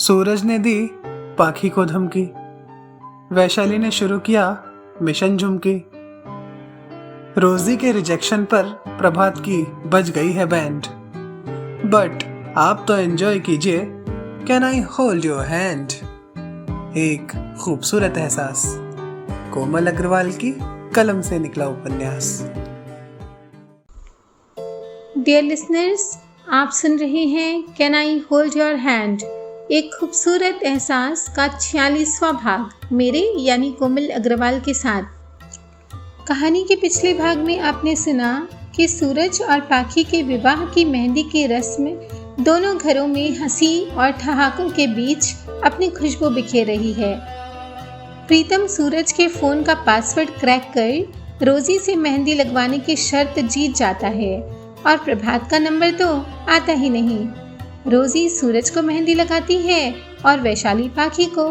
सूरज ने दी पाखी को धमकी, वैशाली ने शुरू किया मिशन झुमकी। रोजी के रिजेक्शन पर प्रभात की बज गई है बैंड, बट आप तो एंजॉय कीजिए can I hold your hand. एक खूबसूरत एहसास, कोमल अग्रवाल की कलम से निकला उपन्यास। डियर लिसनर्स, आप सुन रहे हैं can I hold your hand, एक खूबसूरत एहसास का 46वां भाग मेरे यानी कोमल अग्रवाल के साथ। कहानी के पिछले भाग में आपने सुना कि सूरज और पाखी के विवाह की मेहंदी की रस्म दोनों घरों में हंसी और ठहाकों के बीच अपनी खुशबू बिखेर रही है। प्रीतम सूरज के फ़ोन का पासवर्ड क्रैक कर रोजी से मेहंदी लगवाने की शर्त जीत जाता है और प्रभात का नंबर तो आता ही नहीं। रोजी सूरज को मेहंदी लगाती है और वैशाली पाखी को।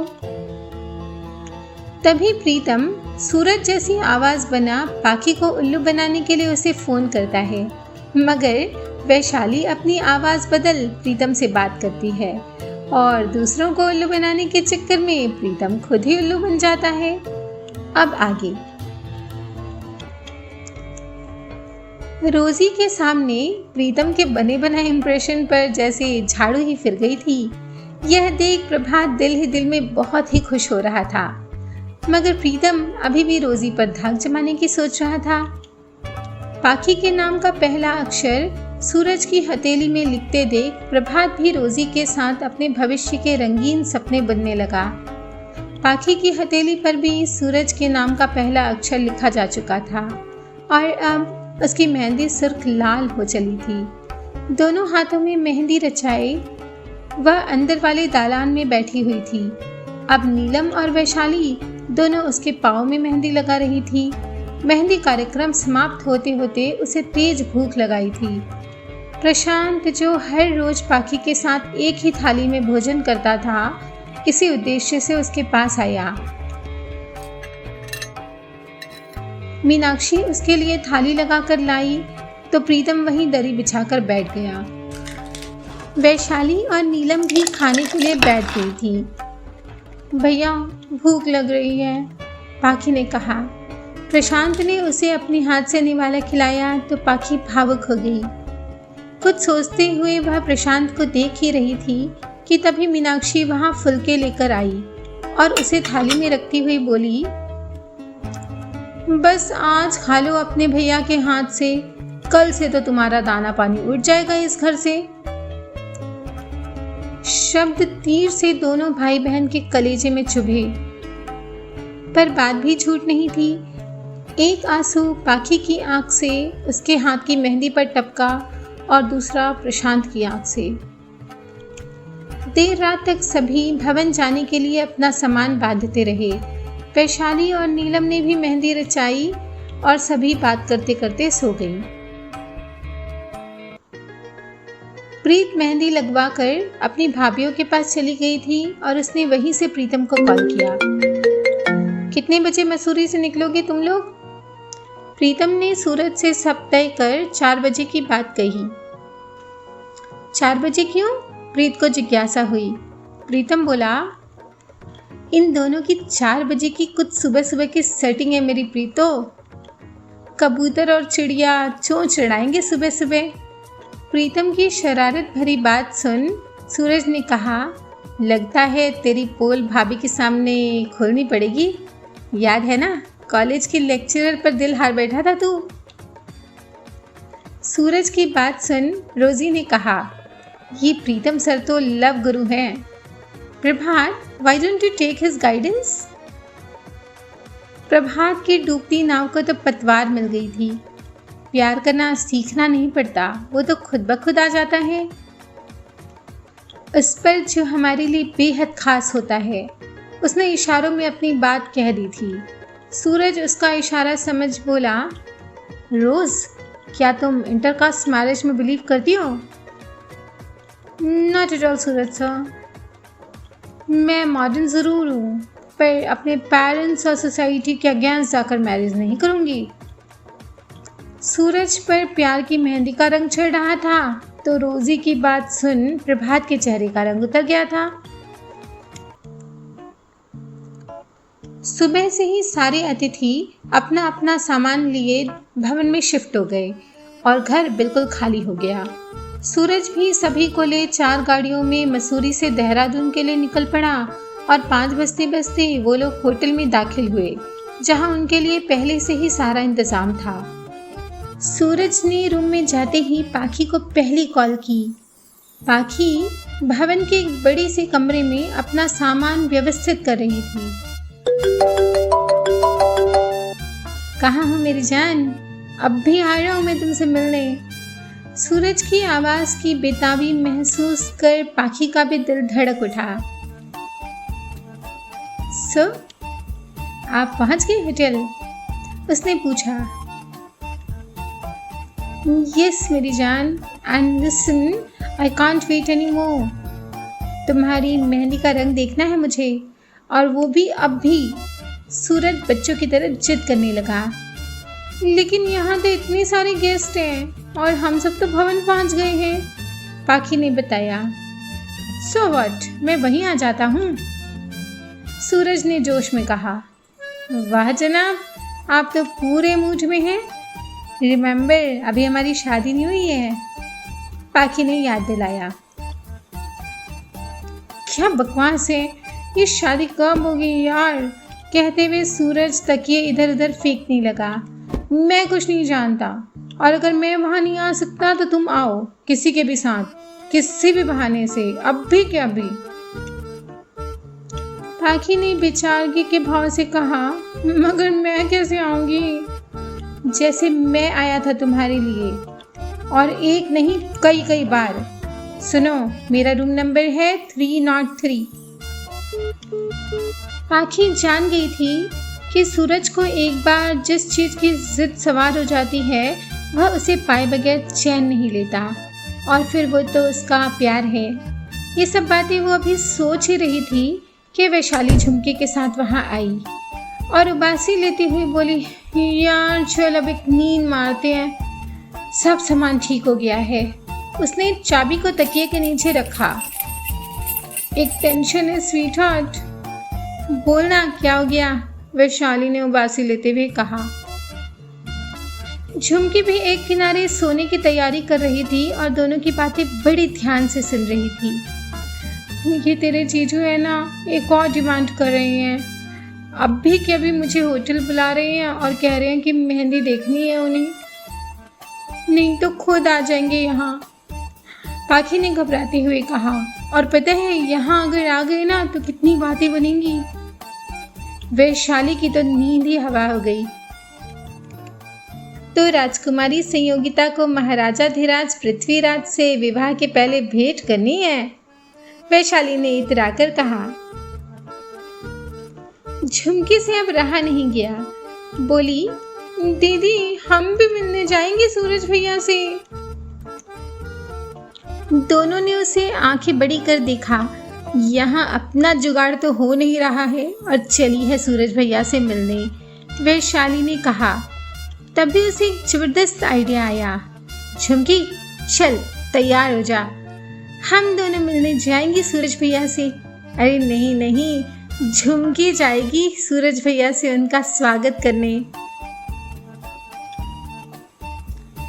तभी प्रीतम सूरज जैसी आवाज़ बना पाखी को उल्लू बनाने के लिए उसे फ़ोन करता है, मगर वैशाली अपनी आवाज़ बदल प्रीतम से बात करती है और दूसरों को उल्लू बनाने के चक्कर में प्रीतम खुद ही उल्लू बन जाता है। अब आगे। रोजी के सामने प्रीतम के बने बनाए इंप्रेशन पर जैसे झाड़ू ही फिर गई थी। यह देख प्रभात दिल ही दिल में बहुत ही खुश हो रहा था, मगर प्रीतम अभी भी रोजी पर धाक जमाने की सोच रहा था। पाखी के नाम का पहला अक्षर सूरज की हथेली में लिखते देख प्रभात भी रोजी के साथ अपने भविष्य के रंगीन सपने बुनने लगा। पाखी की हथेली पर भी सूरज के नाम का पहला अक्षर लिखा जा चुका था और अब उसकी मेहंदी सुर्ख लाल हो चली थी। दोनों हाथों में मेहंदी रचाए वह अंदर वाले दालान में बैठी हुई थी। अब नीलम और वैशाली दोनों उसके पाँव में मेहंदी लगा रही थी। मेहंदी कार्यक्रम समाप्त होते होते उसे तेज भूख लगाई थी। प्रशांत, जो हर रोज पाखी के साथ एक ही थाली में भोजन करता था, इसी उद्देश्य से उसके पास आया। मीनाक्षी उसके लिए थाली लगाकर लाई तो प्रीतम वहीं दरी बिछाकर बैठ गया। वैशाली और नीलम भी खाने के लिए बैठ गई थी। भैया भूख लग रही है, पाखी ने कहा। प्रशांत ने उसे अपने हाथ से निवाला खिलाया तो पाखी भावुक हो गई। कुछ सोचते हुए वह प्रशांत को देख ही रही थी कि तभी मीनाक्षी वहां फुलके लेकर आई और उसे थाली में रखती हुई बोली, बस आज खा लो अपने भैया के हाथ से, कल से तो तुम्हारा दाना पानी उठ जाएगा इस घर से। शब्द तीर से दोनों भाई बहन के कलेजे में चुभे, पर बात भी झूठ नहीं थी। एक आंसू पाखी की आंख से उसके हाथ की मेहंदी पर टपका और दूसरा प्रशांत की आंख से। देर रात तक सभी भवन जाने के लिए अपना सामान बांधते रहे। वैशाली और नीलम ने भी मेहंदी रचाई और सभी बात करते करते सो गईं। प्रीत मेहंदी लगवाकर अपनी भाभीयों के पास चली गई थी और उसने वहीं से प्रीतम को कॉल किया। कितने बजे मसूरी से निकलोगे तुम लोग? प्रीतम ने सूरज से सब तय कर 4 बजे की बात कही। 4 बजे क्यों? प्रीत को जिज्ञासा हुई। प्रीतम बोला, इन दोनों की 4 बजे की कुछ सुबह सुबह की सेटिंग है मेरी प्रीतो। कबूतर और चिड़िया चोंच लड़ाएंगे सुबह सुबह। प्रीतम की शरारत भरी बात सुन सूरज ने कहा, लगता है तेरी पोल भाभी के सामने खोलनी पड़ेगी। याद है ना, कॉलेज की लेक्चरर पर दिल हार बैठा था तू। सूरज की बात सुन रोजी ने कहा, ये प्रीतम सर तो लव गुरु हैं। प्रभात, why don't you take his guidance? प्रभात की डूबती नाव को तो पतवार मिल गई थी। प्यार करना सीखना नहीं पड़ता, वो तो खुद ब खुद आ जाता है। उस पर जो हमारे लिए बेहद खास होता है, उसने इशारों में अपनी बात कह दी थी। सूरज उसका इशारा समझ बोला, रोज, क्या तुम इंटरकास्ट मैरिज में बिलीव करती हो? Not at all Suraj sir, मैं मॉडर्न ज़रूर हूँ, पर अपने पेरेंट्स और सोसाइटी के अगेंस्ट जाकर मैरिज नहीं करूँगी। सूरज पर प्यार की मेहंदी का रंग चढ़ रहा था तो रोजी की बात सुन प्रभात के चेहरे का रंग उतर गया था। सुबह से ही सारे अतिथि अपना अपना सामान लिए भवन में शिफ्ट हो गए और घर बिल्कुल खाली हो गया। सूरज भी सभी को ले 4 गाड़ियों में मसूरी से देहरादून के लिए निकल पड़ा और 5 बजते बजते वो लोग होटल में दाखिल हुए, जहां उनके लिए पहले से ही सारा इंतजाम था। सूरज ने रूम में जाते ही पाखी को पहली कॉल की। पाखी भवन के एक बड़े से कमरे में अपना सामान व्यवस्थित कर रही थी। कहाँ हो मेरी जान? अब भी आ रहा हूँ मैं तुमसे मिलने। सूरज की आवाज़ की बेताबी महसूस कर पाखी का भी दिल धड़क उठा। सो आप पहुंच गए होटल? उसने पूछा। यस मेरी जान, and listen, I can't wait any more. तुम्हारी मेहंदी का रंग देखना है मुझे, और वो भी अब भी। सूरज बच्चों की तरह जिद करने लगा। लेकिन यहाँ तो इतने सारे गेस्ट हैं और हम सब तो भवन पहुँच गए हैं, पाखी ने बताया। सो व्हाट, मैं वहीं आ जाता हूँ, सूरज ने जोश में कहा। वाह जनाब, आप तो पूरे मूड में हैं। रिमेंबर, अभी हमारी शादी नहीं हुई है, पाखी ने याद दिलाया। क्या बकवास है, ये शादी कब होगी यार? कहते हुए सूरज तकिए इधर उधर फेंकने लगा। मैं कुछ नहीं जानता, और अगर मैं वहां नहीं आ सकता तो तुम आओ, किसी के भी साथ, किसी भी बहाने से, अब भी क्या भी। पाखी ने बेचारगी के भाव से कहा, मगर मैं कैसे आऊंगी? जैसे मैं आया था तुम्हारे लिए, और एक नहीं कई कई बार। सुनो, मेरा रूम नंबर है 303। पाखी जान गई थी कि सूरज को एक बार जिस चीज़ की जिद सवार हो जाती है वह उसे पाए बगैर चैन नहीं लेता, और फिर वो तो उसका प्यार है। ये सब बातें वो अभी सोच ही रही थी कि वैशाली झुमके के साथ वहाँ आई और उबासी लेती हुई बोली, यार चल अब एक नींद मारते हैं, सब सामान ठीक हो गया है। उसने चाबी को तकिए के नीचे रखा। एक टेंशन है स्वीट हार्ट। बोलना क्या हो गया? वैशाली ने उबासी लेते हुए कहा। झुमकी भी एक किनारे सोने की तैयारी कर रही थी और दोनों की बातें बड़ी ध्यान से सुन रही थी। ये तेरे जीजू है ना, एक और डिमांड कर रहे हैं। अब भी क्या भी मुझे होटल बुला रहे हैं और कह रहे हैं कि मेहंदी देखनी है उन्हें, नहीं तो खुद आ जाएंगे यहाँ, पाखी ने घबराते हुए कहा। और पता है, यहाँ अगर आ गए ना तो कितनी बातें बनेंगी। वैशाली की तो नींद ही हवा हो गई। तो राजकुमारी संयोगिता को महाराजा धीराज पृथ्वीराज से विवाह के पहले भेंट करनी है, वैशाली ने इतराकर कहा। झुमकी से अब रहा नहीं गया, बोली, दीदी हम भी मिलने जाएंगे सूरज भैया से। दोनों ने उसे आंखें बड़ी कर देखा। यहाँ अपना जुगाड़ तो हो नहीं रहा है और चली है सूरज भैया से मिलने, वैशाली ने कहा। तभी उसे एक जबरदस्त आइडिया आया। झुमकी चल तैयार हो जा, हम दोनों मिलने जाएंगे सूरज भैया से। अरे नहीं नहीं, झुमकी जाएगी सूरज भैया से उनका स्वागत करने।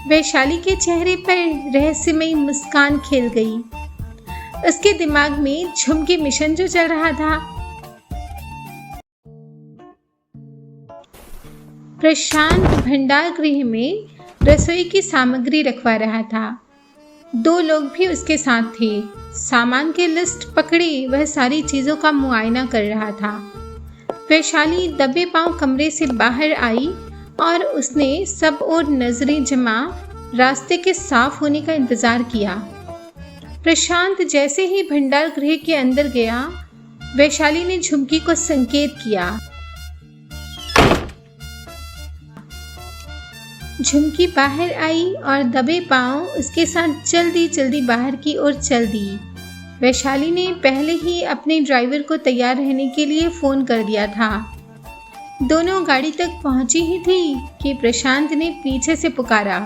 वैशाली के चेहरे पर रहस्यमयी मुस्कान खेल गई। उसके दिमाग में झुमकी मिशन जो चल रहा था। प्रशांत भंडार गृह में रसोई की सामग्री रखवा रहा था। 2 लोग भी उसके साथ थे। सामान की लिस्ट पकड़े वह सारी चीज़ों का मुआयना कर रहा था। वैशाली दबे पांव कमरे से बाहर आई और उसने सब ओर नजरें जमा रास्ते के साफ होने का इंतजार किया। प्रशांत जैसे ही भंडार गृह के अंदर गया, वैशाली ने झुमकी को संकेत किया। झुमकी बाहर आई और दबे पांव उसके साथ जल्दी जल्दी बाहर की ओर चल दी। वैशाली ने पहले ही अपने ड्राइवर को तैयार रहने के लिए फ़ोन कर दिया था। दोनों गाड़ी तक पहुंची ही थी कि प्रशांत ने पीछे से पुकारा,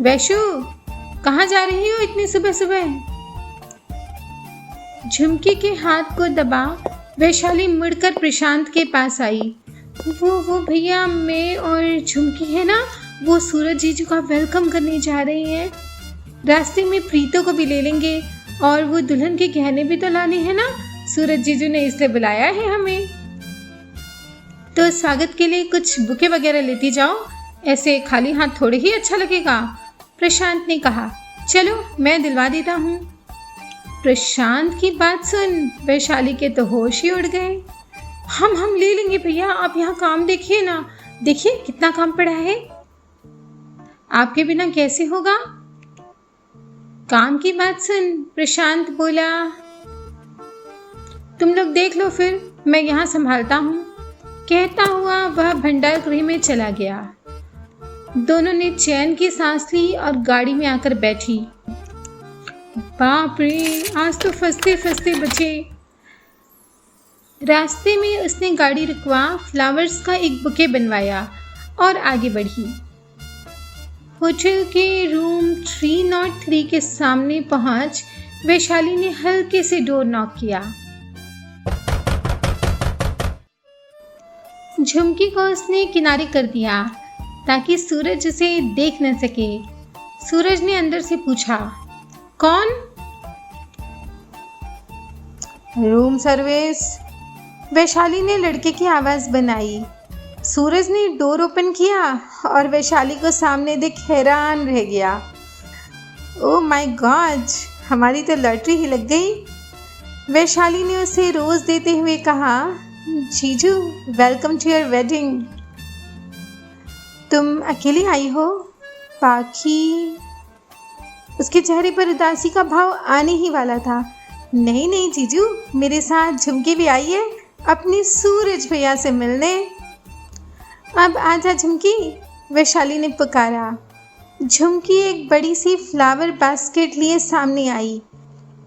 वैशु कहाँ जा रही हो इतनी सुबह सुबह? झुमकी के हाथ को दबा वैशाली मुड़कर प्रशांत के पास आई। वो भैया, मैं और झुमकी है ना, वो सूरज जीजू का वेलकम करने जा रहे हैं। रास्ते में प्रीतो को भी ले लेंगे और वो दुल्हन के गहने भी तो लाने हैं ना, सूरज जीजू ने इसलिए बुलाया है हमें। तो स्वागत के लिए कुछ बुके वगैरह लेती जाओ, ऐसे खाली हाथ थोड़े ही अच्छा लगेगा, प्रशांत ने कहा। चलो मैं दिलवा देता हूँ। प्रशांत की बात सुन वैशाली के तो होश ही उड़ गए। हम ले लेंगे भैया, आप यहाँ काम देखिए ना, देखिए कितना काम पड़ा है। आपके बिना कैसे होगा? काम की बात सुन, प्रशांत बोला। तुम लोग देख लो फिर, मैं यहाँ संभालता हूँ। कहता हुआ वह भंडार गृह में चला गया। दोनों ने चैन की सांस ली और गाड़ी में आकर बैठी। बाप रे, आज तो फंसते फंसते बचे। रास्ते में उसने गाड़ी रुकवा फ्लावर्स का एक बुके बनवाया और आगे बढ़ी। होटल के रूम 303 के सामने पहुंच वैशाली ने हल्के से डोर नॉक किया। झुमकी को उसने किनारे कर दिया ताकि सूरज उसे देख न सके। सूरज ने अंदर से पूछा, कौन? रूम सर्विस, वैशाली ने लड़के की आवाज़ बनाई। सूरज ने डोर ओपन किया और वैशाली को सामने देख हैरान रह गया। ओह माय गॉड, हमारी तो लॉटरी ही लग गई। वैशाली ने उसे रोज़ देते हुए कहा, जीजू वेलकम टू योर वेडिंग। तुम अकेली आई हो? बाकी उसके चेहरे पर उदासी का भाव आने ही वाला था। नहीं जीजू, मेरे साथ झुमकी भी आई है अपनी सूरज भैया से मिलने। अब आजा झुमकी, वैशाली ने पुकारा। झुमकी एक बड़ी सी फ्लावर बास्केट लिए सामने आई।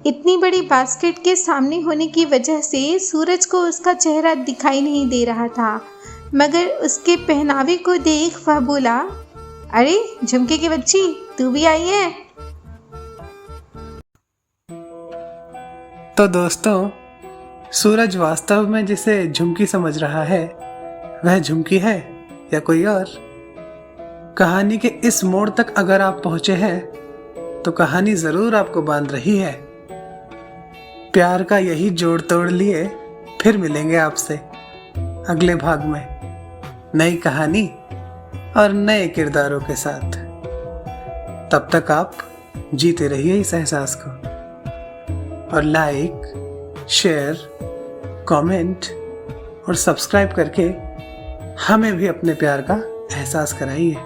इतनी बड़ी बास्केट के सामने होने की वजह से सूरज को उसका चेहरा दिखाई नहीं दे रहा था, मगर उसके पहनावे को देख वह बोला, अरे झुमके की बच्ची, तू भी आई है? तो दोस्तों, सूरज वास्तव में जिसे झुमकी समझ रहा है वह झुमकी है या कोई और? कहानी के इस मोड़ तक अगर आप पहुंचे हैं तो कहानी जरूर आपको बांध रही है। प्यार का यही जोड़ तोड़ लिए फिर मिलेंगे आपसे अगले भाग में नई कहानी और नए किरदारों के साथ। तब तक आप जीते रहिए इस एहसास को और लाइक, शेयर, कमेंट और सब्सक्राइब करके हमें भी अपने प्यार का एहसास कराइए।